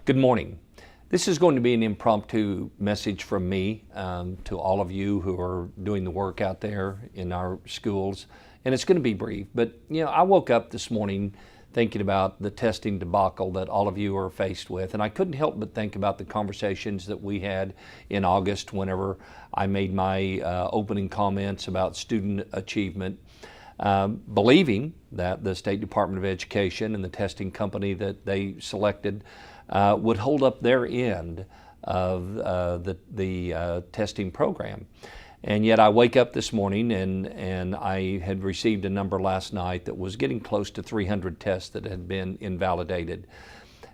Good morning. This is going to be an impromptu message from me to all of you who are doing the work out there in our schools, and it's going to be brief. But I woke up this morning thinking about the testing debacle that all of you are faced with, and I couldn't help but think about the conversations that we had in August whenever I made my opening comments about student achievement. Believing that the State Department of Education and the testing company that they selected would hold up their end of the testing program. And yet I wake up this morning and I had received a number last night that was getting close to 300 tests that had been invalidated.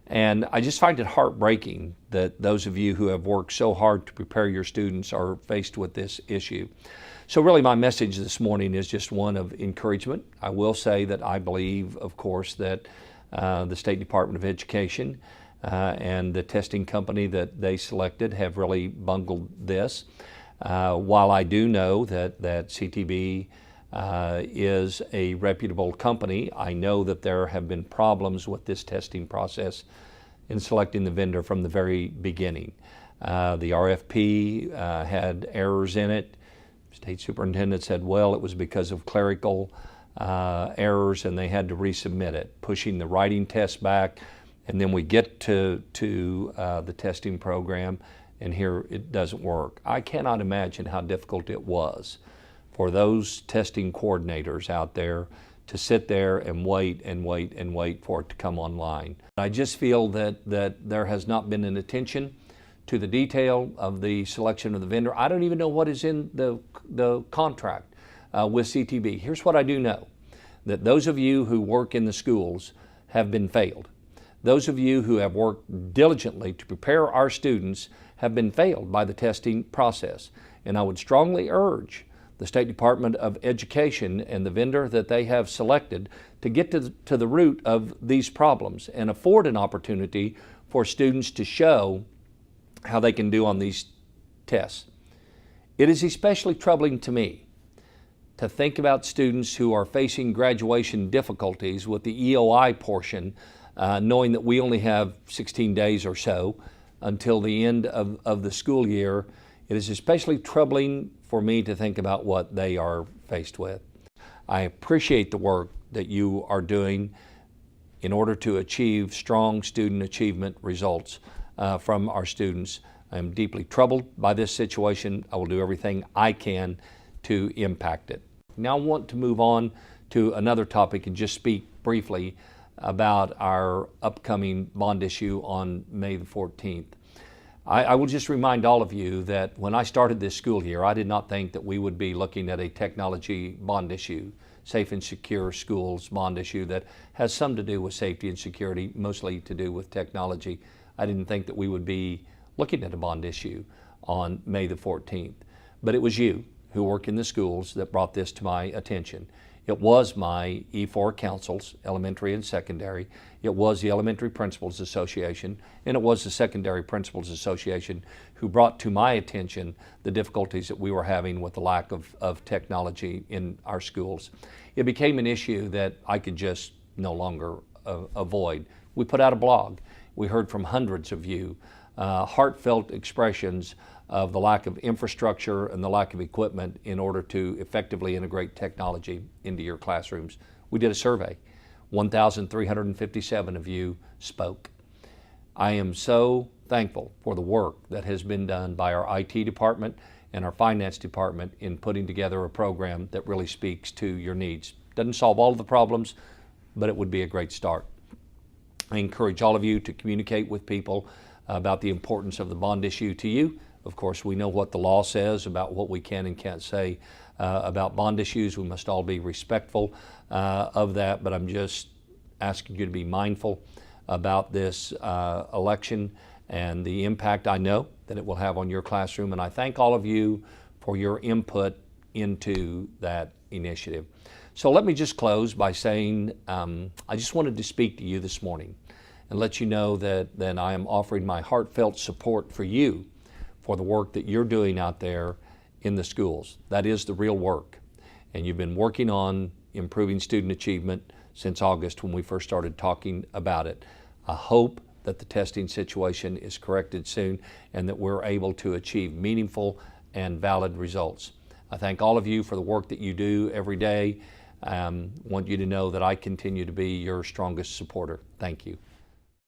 And I just find it heartbreaking that those of you who have worked so hard to prepare your students are faced with this issue. So really my message this morning is just one of encouragement. I will say that I believe, of course, that the State Department of Education and the testing company that they selected have really bungled this. While I do know that CTB is a reputable company, I know that there have been problems with this testing process in selecting the vendor from the very beginning. The RFP had errors in it. State Superintendent said, well, it was because of clerical errors and they had to resubmit it, pushing the writing test back. And then we get to the testing program, and here it doesn't work. I cannot imagine how difficult it was for those testing coordinators out there to sit there and wait and wait and wait for it to come online. I just feel that there has not been an attention to the detail of the selection of the vendor. I don't even know what is in the contract with CTB. Here's what I do know, that those of you who work in the schools have been failed. Those of you who have worked diligently to prepare our students have been failed by the testing process. And I would strongly urge the State Department of Education and the vendor that they have selected to get to the root of these problems and afford an opportunity for students to show how they can do on these tests. It is especially troubling to me to think about students who are facing graduation difficulties with the EOI portion, knowing that we only have 16 days or so until the end of the school year. It is especially troubling for me to think about what they are faced with. I appreciate the work that you are doing in order to achieve strong student achievement results from our students. I am deeply troubled by this situation. I will do everything I can to impact it. Now I want to move on to another topic and just speak briefly about our upcoming bond issue on May the 14th. I will just remind all of you that when I started this school year, I did not think that we would be looking at a technology bond issue, safe and secure schools bond issue that has some to do with safety and security, mostly to do with technology. I didn't think that we would be looking at a bond issue on May the 14th. But it was you who work in the schools that brought this to my attention. It was my E4 councils, elementary and secondary. It was the Elementary Principals Association, and it was the Secondary Principals Association who brought to my attention the difficulties that we were having with the lack of technology in our schools. It became an issue that I could just no longer avoid. We put out a blog. We heard from hundreds of you heartfelt expressions of the lack of infrastructure and the lack of equipment in order to effectively integrate technology into your classrooms. We did a survey. 1,357 of you spoke. I am so thankful for the work that has been done by our IT department and our finance department in putting together a program that really speaks to your needs. Doesn't solve all of the problems, but it would be a great start. I encourage all of you to communicate with people about the importance of the bond issue to you. Of course, we know what the law says about what we can and can't say about bond issues. We must all be respectful of that, but I'm just asking you to be mindful about this election and the impact I know that it will have on your classroom. And I thank all of you for your input into that initiative. So let me just close by saying I just wanted to speak to you this morning and let you know that I am offering my heartfelt support for you for the work that you're doing out there in the schools. That is the real work. And you've been working on improving student achievement since August when we first started talking about it. I hope that the testing situation is corrected soon and that we're able to achieve meaningful and valid results. I thank all of you for the work that you do every day. Want you to know that I continue to be your strongest supporter. Thank you.